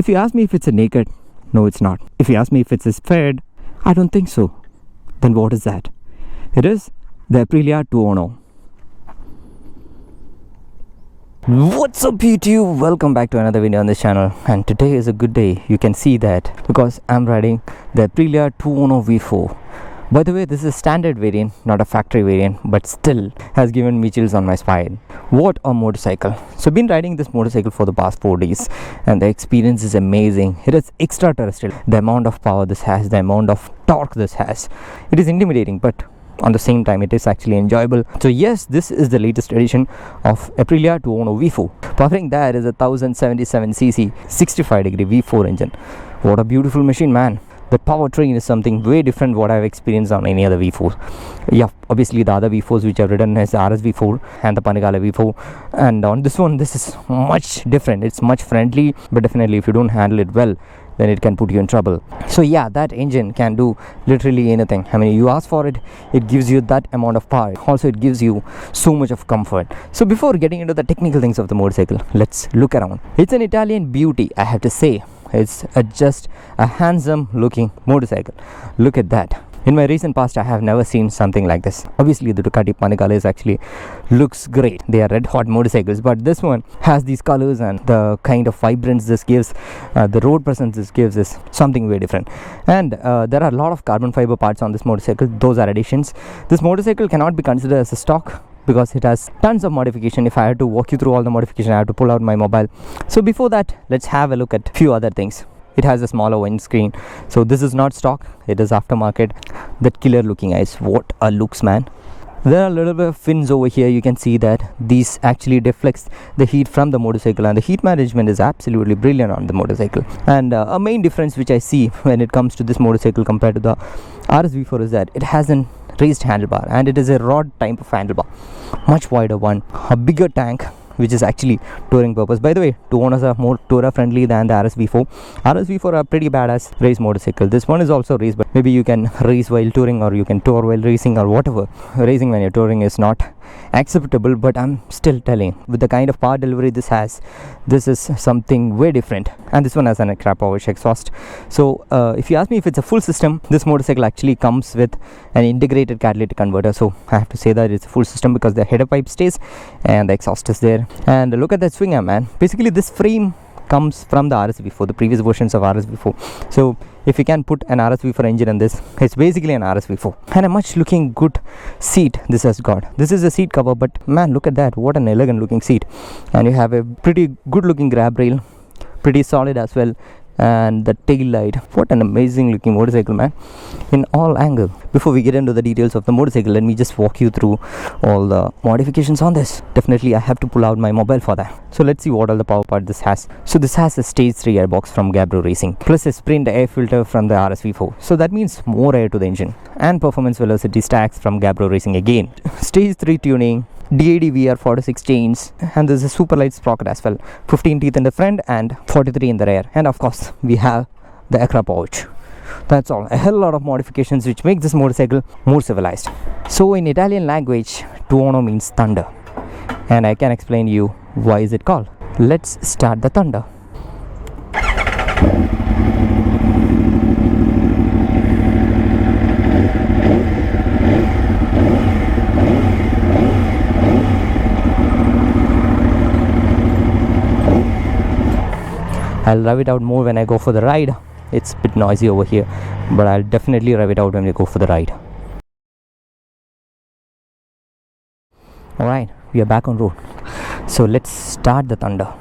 If you ask me if it's a naked, no it's not. If you ask me if it's a fed, I don't think so. Then what is that? It is the Aprilia Tuono. What's up YouTube? Welcome back to another video on this channel, and today is a good day. You can see that because I'm riding the Aprilia Tuono V4. By the way, this is a standard variant, not a factory variant, but still has given me chills on my spine. What a motorcycle. So I've been riding this motorcycle for the past 4 days and the experience is amazing. It is extraterrestrial. The amount of power this has, the amount of torque this has. It is intimidating, but on the same time it is actually enjoyable. So yes, this is the latest edition of Aprilia Tuono V4. Powering that is a 1077cc 65-degree V4 engine. What a beautiful machine, man. The powertrain is something way different what I've experienced on any other V4. Yeah, obviously the other V4s which I've ridden is the RS V4 and the Panigale V4, and on this one this is much different. It's much friendly, but definitely if you don't handle it well, then it can put you in trouble. So yeah, that engine can do literally anything. I mean, you ask for it, it gives you that amount of power. Also, it gives you so much of comfort. So before getting into the technical things of the motorcycle, let's look around. It's an Italian beauty, I have to say. It's just a handsome looking motorcycle. Look at that. In my recent past, I have never seen something like this. Obviously, the Ducati Panigale actually looks great. They are red hot motorcycles, but this one has these colors and the kind of vibrance this gives, the road presence this gives is something very different. And there are a lot of carbon fiber parts on this motorcycle. Those are additions. This motorcycle cannot be considered as a stock because it has tons of modification. If I had to walk you through all the modification, I have to pull out my mobile. So before that, let's have a look at few other things. It has a smaller windscreen, so this is not stock, it is aftermarket. That killer looking eyes, what a looks, man. There are a little bit of fins over here. You can see that these actually deflects the heat from the motorcycle, and the heat management is absolutely brilliant on the motorcycle. And a main difference which I see when it comes to this motorcycle compared to the RS V4 is that it has an raised handlebar, and it is a rod type of handlebar, much wider one, a bigger tank, which is actually touring purpose. By the way, Tuonos are more tourer friendly than the RS V4. RS V4 are pretty badass race motorcycle. This one is also race, but maybe you can race while touring, or you can tour while racing, or whatever. Racing when you're touring is not acceptable, but I'm still telling, with the kind of power delivery this has, this is something way different. And this one has an Akrapovic exhaust. So if you ask me if it's a full system, this motorcycle actually comes with an integrated catalytic converter. So I have to say that it's a full system because the header pipe stays and the exhaust is there. And look at that swingarm, man. Basically this frame comes from the RS V4, the previous versions of RS V4. So if you can put an RS V4 engine in this, it's basically an RS V4. And a much looking good seat this has got. This is a seat cover, but man, look at that, what an elegant looking seat. And you have a pretty good looking grab rail, pretty solid as well. And the tail light, what an amazing looking motorcycle, man, in all angles. Before we get into the details of the motorcycle, let me just walk you through all the modifications on this. Definitely I have to pull out my mobile for that. So let's see what all the power part this has. So this has a stage 3 airbox from Gabro Racing, plus a sprint air filter from the RS V4. So that means more air to the engine, and performance velocity stacks from Gabro Racing again. Stage 3 tuning, DAD VR46 chains, and there's a Superlite sprocket as well. 15 teeth in the front and 43 in the rear. And of course, we have the Akrapovic. That's all. A hell lot of modifications which make this motorcycle more civilized. So in Italian language, Tuono means thunder. And I can explain you why is it called. Let's start the thunder. I'll rev it out more when I go for the ride. It's a bit noisy over here, but I'll definitely rev it out when we go for the ride. Alright, we are back on road. So let's start the thunder.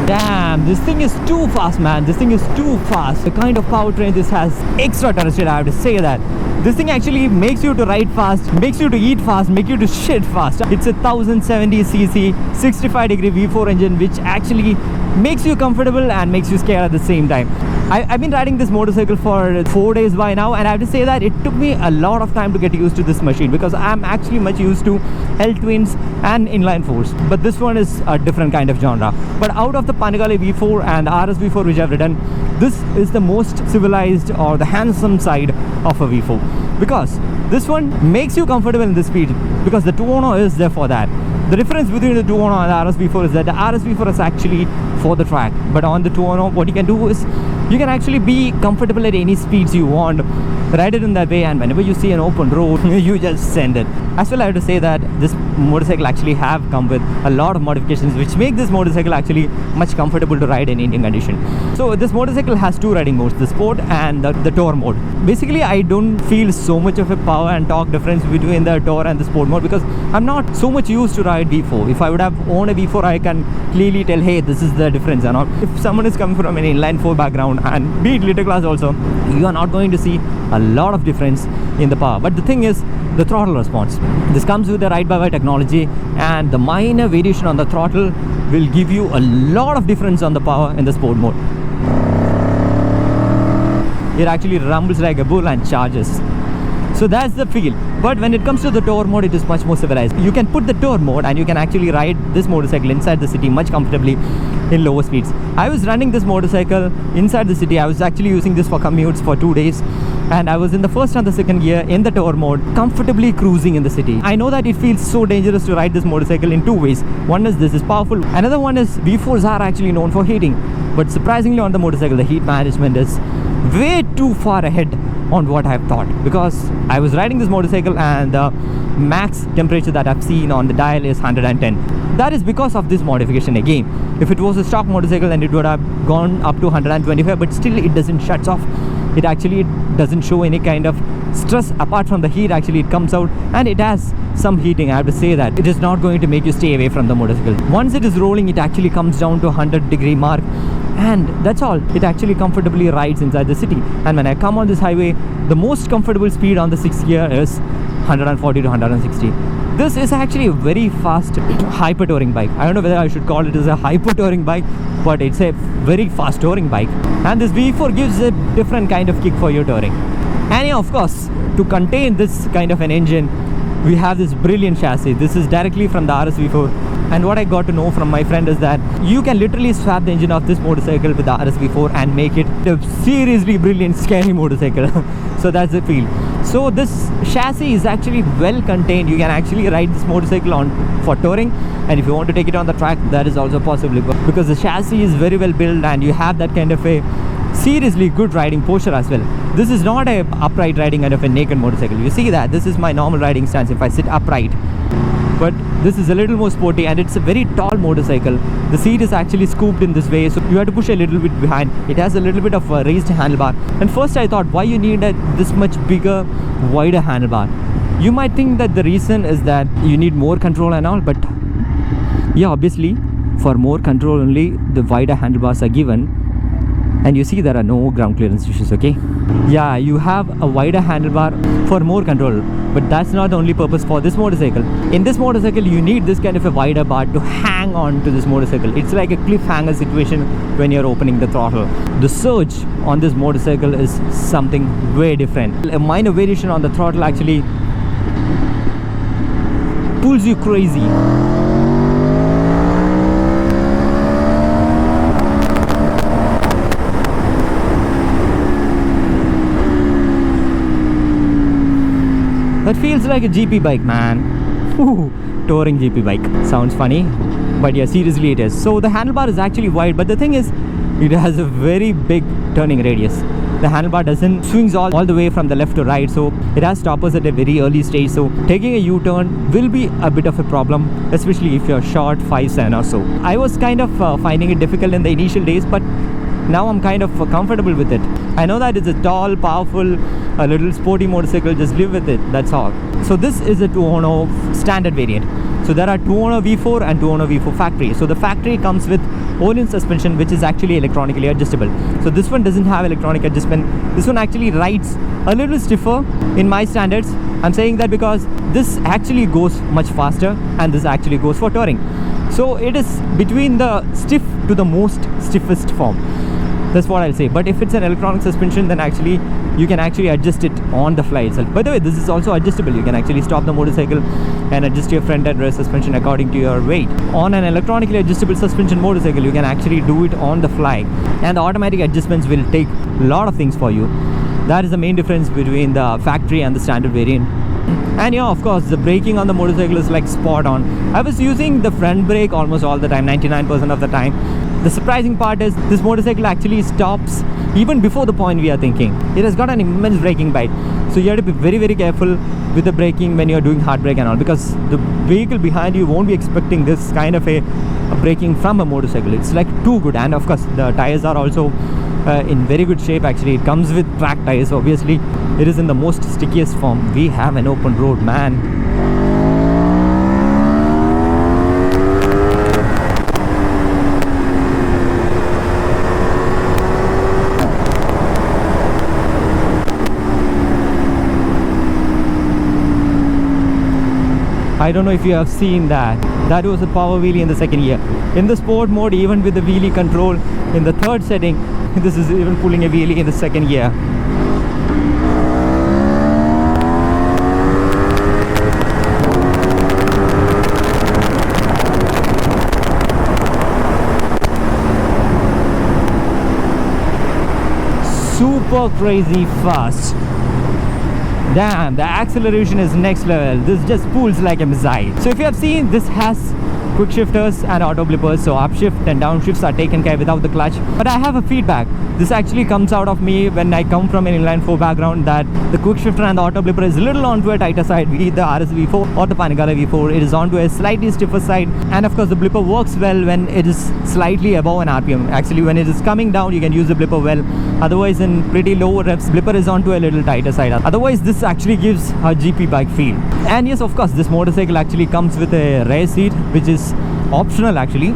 Damn, this thing is too fast, man. This thing is too fast. The kind of powertrain this has, extraterrestrial, I have to say that. This thing actually makes you to ride fast, makes you to eat fast, make you to shit fast. It's a 1070cc 65-degree V4 engine which actually makes you comfortable and makes you scared at the same time. I've been riding this motorcycle for 4 days by now, and I have to say that it took me a lot of time to get used to this machine, because I'm actually much used to L twins and inline fours, but this one is a different kind of genre. But out of the Panigale V4 and the RS V4 which I've ridden, this is the most civilized or the handsome side of a V4, because this one makes you comfortable in the speed, because the Tuono is there for that. The difference between the Tuono and the RS V4 is that the RS V4 is actually for the track, but on the Tuono what you can do is you can actually be comfortable at any speeds you want, ride it in that way, and whenever you see an open road you just send it. As well, I have to say that this motorcycle actually have come with a lot of modifications which make this motorcycle actually much comfortable to ride in Indian condition. So this motorcycle has two riding modes, the sport and the tour mode. Basically, I don't feel so much of a power and torque difference between the tour and the sport mode, because I'm not so much used to ride V4. If I would have owned a V4, I can clearly tell, hey, this is the difference. And if someone is coming from an inline 4 background, and be it little class also, you are not going to see a lot of difference in the power. But the thing is, the throttle response. This comes with the ride-by-wire technology, and the minor variation on the throttle will give you a lot of difference on the power in the sport mode. It actually rumbles like a bull and charges. So that's the feel. But when it comes to the tour mode, it is much more civilized. You can put the tour mode and you can actually ride this motorcycle inside the city much comfortably in lower speeds. I was running this motorcycle inside the city. I was actually using this for commutes for 2 days, and I was in the first and the second gear in the tour mode, comfortably cruising in the city. I know that it feels so dangerous to ride this motorcycle in two ways. One is this is powerful. Another one is V4s are actually known for heating. But surprisingly on the motorcycle, the heat management is way too far ahead on what I've thought, because I was riding this motorcycle and the max temperature that I've seen on the dial is 110. That is because of this modification again. If it was a stock motorcycle, then it would have gone up to 125, but still it doesn't shut off. It actually doesn't show any kind of stress apart from the heat. Actually it comes out and it has some heating. I have to say that it is not going to make you stay away from the motorcycle. Once it is rolling, it actually comes down to 100-degree mark, and that's all. It actually comfortably rides inside the city. And when I come on this highway, the most comfortable speed on the 6th gear is 140 to 160. This is actually a very fast hyper touring bike. I don't know whether I should call it as a hyper touring bike, but it's a very fast touring bike, and this V4 gives a different kind of kick for your touring. And yeah, of course, to contain this kind of an engine, we have this brilliant chassis. This is directly from the RS V4, and what I got to know from my friend is that you can literally swap the engine of this motorcycle with the RS V4 and make it a seriously brilliant, scary motorcycle. So that's the feel. So this chassis is actually well contained. You can actually ride this motorcycle on for touring, and if you want to take it on the track, that is also possible, because the chassis is very well built and you have that kind of a seriously good riding posture as well. This is not a upright riding kind of a naked motorcycle. You see that this is my normal riding stance if I sit upright, but this is a little more sporty, and it's a very tall motorcycle. The seat is actually scooped in this way, so you have to push a little bit behind. It has a little bit of a raised handlebar, and first I thought, why you need this much bigger, wider handlebar? You might think that the reason is that you need more control and all, but yeah, obviously for more control only the wider handlebars are given. And you see there are no ground clearance issues, okay? Yeah, you have a wider handlebar for more control, but that's not the only purpose for this motorcycle. In this motorcycle, you need this kind of a wider bar to hang on to this motorcycle. It's like a cliffhanger situation when you're opening the throttle. The surge on this motorcycle is something way different. A minor variation on the throttle actually pulls you crazy. That feels like a GP bike, man. Ooh, touring GP bike. Sounds funny, but yeah, seriously it is. So the handlebar is actually wide, but the thing is, it has a very big turning radius. The handlebar doesn't swings all the way from the left to right, so it has stoppers at a very early stage. So taking a U-turn will be a bit of a problem, especially if you're short 5'7" or so. I was kind of finding it difficult in the initial days, but now I'm kind of comfortable with it. I know that it's a tall, powerful, a little sporty motorcycle. Just live with it, that's all. So this is a Tuono standard variant. So there are Tuono V4 and Tuono V4 factory. So the factory comes with Olin suspension, which is actually electronically adjustable. So this one doesn't have electronic adjustment. This one actually rides a little stiffer in my standards. I'm saying that because this actually goes much faster and this actually goes for touring. So it is between the stiff to the most stiffest form. That's what I'll say. But if it's an electronic suspension, then actually you can actually adjust it on the fly itself. By the way, this is also adjustable. You can actually stop the motorcycle and adjust your front and rear suspension according to your weight. On an electronically adjustable suspension motorcycle, you can actually do it on the fly, and the automatic adjustments will take a lot of things for you. That is the main difference between the factory and the standard variant. And yeah, of course, the braking on the motorcycle is like spot on. I was using the front brake almost all the time, 99% of the time. The surprising part is this motorcycle actually stops even before the point we are thinking. It has got an immense braking bite, so you have to be very, very careful with the braking when you are doing hard brake and all, because the vehicle behind you won't be expecting this kind of a braking from a motorcycle. It's like too good. And of course, the tires are also in very good shape. Actually, it comes with track tires, so obviously it is in the most stickiest form. We have an open road, man. I don't know if you have seen that. That was a power wheelie in the second gear. In the sport mode, even with the wheelie control in the third setting, this is even pulling a wheelie in the second gear. Super crazy fast. Damn, the acceleration is next level. This just pulls like a missile. So if you have seen, this has quick shifters and auto blippers, so upshift and downshifts are taken care without the clutch. But I have a feedback. This actually comes out of me when I come from an inline 4 background, that the quick shifter and the auto blipper is a little onto a tighter side, be it the RS V4 or the Panigale V4. It is onto a slightly stiffer side, and of course the blipper works well when it is slightly above an RPM. Actually, when it is coming down, you can use the blipper well. Otherwise, in pretty low reps, blipper is onto a little tighter side. Otherwise, this actually gives a GP bike feel. And yes, of course, this motorcycle actually comes with a rear seat, which is optional actually.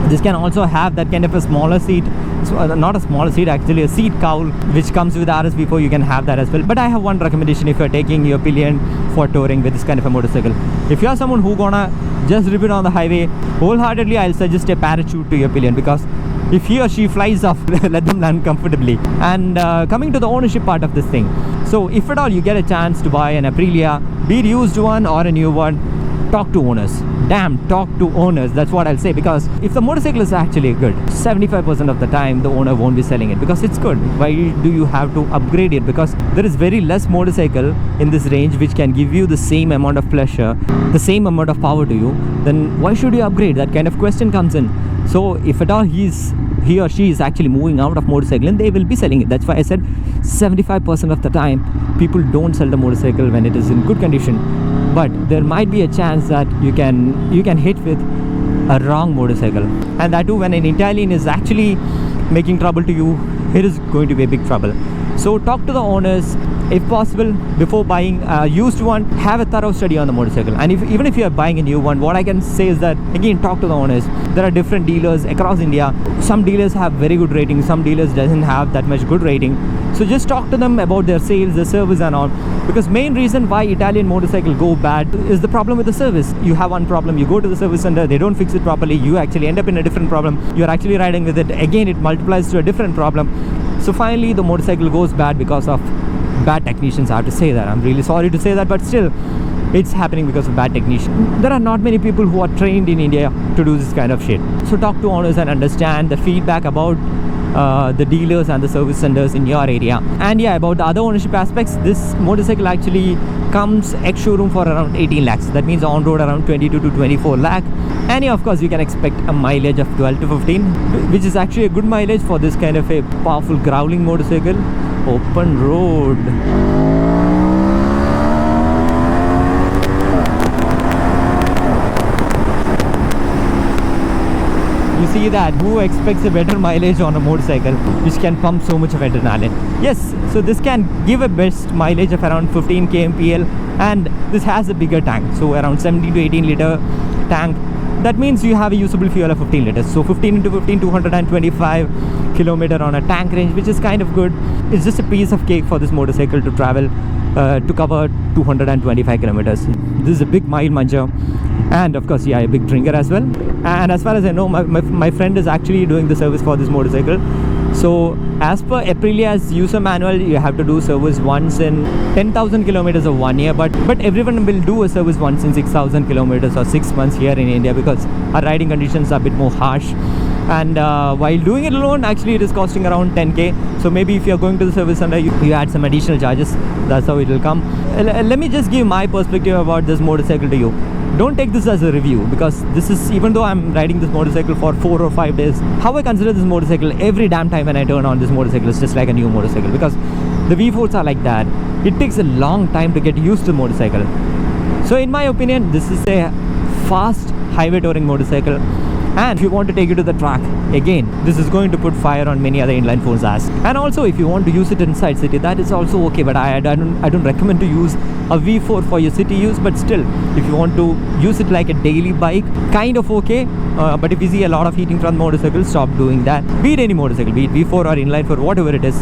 This can also have that kind of a smaller seat, so, not a smaller seat, actually a seat cowl, which comes with RS4. You can have that as well. But I have one recommendation if you're taking your pillion for touring with this kind of a motorcycle. If you're someone who gonna just rip it on the highway, wholeheartedly I'll suggest a parachute to your pillion, because if he or she flies off, let them land comfortably. And coming to the ownership part of this thing, so if at all you get a chance to buy an Aprilia, be it used one or a new one, talk to owners. Damn, talk to owners. That's what I'll say, because if the motorcycle is actually good, 75% of the time the owner won't be selling it because it's good. Why do you have to upgrade it? Because there is very less motorcycle in this range which can give you the same amount of pleasure, the same amount of power to you. Then why should you upgrade? That kind of question comes in. So if at all he or she is actually moving out of motorcycling, they will be selling it. That's why I said 75% of the time people don't sell the motorcycle when it is in good condition. But there might be a chance that you can hit with a wrong motorcycle, and that too when an Italian is actually making trouble to you. It is going to be a big trouble. So talk to the owners. If possible, before buying a used one, have a thorough study on the motorcycle. And even if you are buying a new one, what I can say is that, again, talk to the owners. There are different dealers across India. Some dealers have very good ratings, some dealers doesn't have that much good rating. So just talk to them about their sales, their service and all. Because main reason why Italian motorcycle go bad is the problem with the service. You have one problem, you go to the service center, they don't fix it properly, you actually end up in a different problem. You're actually riding with it, again it multiplies to a different problem. So finally the motorcycle goes bad because of bad technicians. I have to say that. I'm really sorry to say that, but still it's happening because of bad technicians. There are not many people who are trained in India to do this kind of shit. So talk to owners and understand the feedback about the dealers and the service centers in your area. And yeah, about the other ownership aspects, this motorcycle actually comes ex-showroom for around 18 lakhs. That means on road around 22 to 24 lakh. And yeah, of course you can expect a mileage of 12 to 15, which is actually a good mileage for this kind of a powerful growling motorcycle. Open road. You see that? Who expects a better mileage on a motorcycle which can pump so much of adrenaline? Yes, so this can give a best mileage of around 15 kmpl, and this has a bigger tank, so around 17 to 18 liter tank. That means you have a usable fuel of 15 liters. So 15 into 15, 225. kilometer on a tank range, which is kind of good. It's just a piece of cake for this motorcycle to travel to cover 225 kilometers. This is a big mile muncher, and of course, yeah, a big drinker as well. And as far as I know, my friend is actually doing the service for this motorcycle. So as per Aprilia's user manual, you have to do service once in 10,000 kilometers of 1 year, but everyone will do a service once in 6,000 kilometers or 6 months here in India, because our riding conditions are a bit more harsh. And while doing it alone, actually it is costing around 10k. So maybe if you're going to the service center, you add some additional charges. That's how it will come. Let me just give my perspective about this motorcycle to you. Don't take this as a review, because this is, even though I'm riding this motorcycle for 4 or 5 days, how I consider this motorcycle, every damn time when I turn on this motorcycle, it's just like a new motorcycle, because the V4s are like that. It takes a long time to get used to the motorcycle. So in my opinion, this is a fast highway touring motorcycle. And if you want to take it to the track, again, this is going to put fire on many other inline 4s ass. And also, if you want to use it inside city, that is also okay, but I don't recommend to use a V4 for your city use. But still, if you want to use it like a daily bike, kind of okay. But if you see a lot of heating from motorcycles, stop doing that. Be it any motorcycle, be it V4 or inline 4, whatever it is,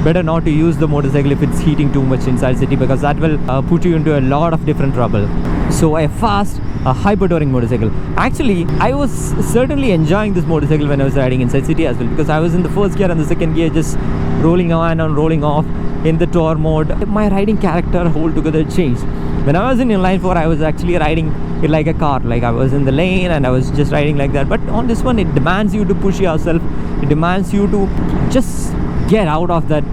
better not to use the motorcycle if it's heating too much inside city, because that will put you into a lot of different trouble. So a fast, hyper touring motorcycle. Actually, I was certainly enjoying this motorcycle when I was riding inside city as well, because I was in the first gear and the second gear, just rolling on and rolling off in the tour mode. My riding character altogether changed. When I was in inline 4, I was actually riding it like a car, like I was in the lane and I was just riding like that. But on this one, it demands you to push yourself. It demands you to just get out of that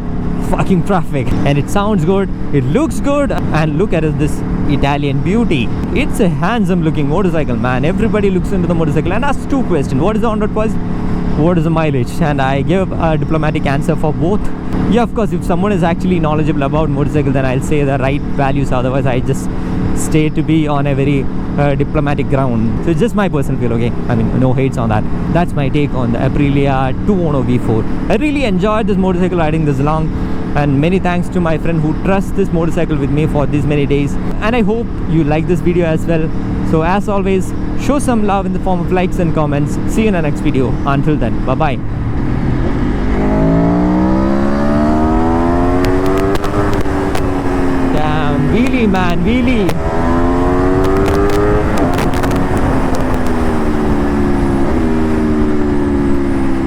fucking traffic. And it sounds good, it looks good, and look at this Italian beauty. It's a handsome looking motorcycle, man. Everybody looks into the motorcycle and asks 2 questions. What is the 100 price? What is the mileage? And I give a diplomatic answer for both. Yeah, of course, if someone is actually knowledgeable about motorcycle, then I'll say the right values. Otherwise, I just stay to be on a very diplomatic ground. So it's just my personal feel, okay? I mean, no hates on that. That's my take on the Aprilia Tuono V4. I really enjoyed this motorcycle riding this long, and many thanks to my friend who trusts this motorcycle with me for these many days. And I hope you like this video as well. So as always, show some love in the form of likes and comments. See you in the next video. Until then, bye bye. Damn, wheelie man, wheelie.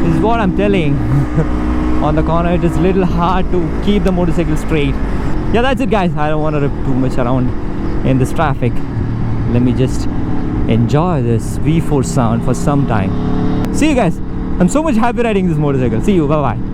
This is what I'm telling. On the corner, it is a little hard to keep the motorcycle straight. Yeah, that's it, guys. I don't want to rip too much around in this traffic. Let me just enjoy this V4 sound for some time. See you guys. I'm so much happy riding this motorcycle. See you. Bye bye.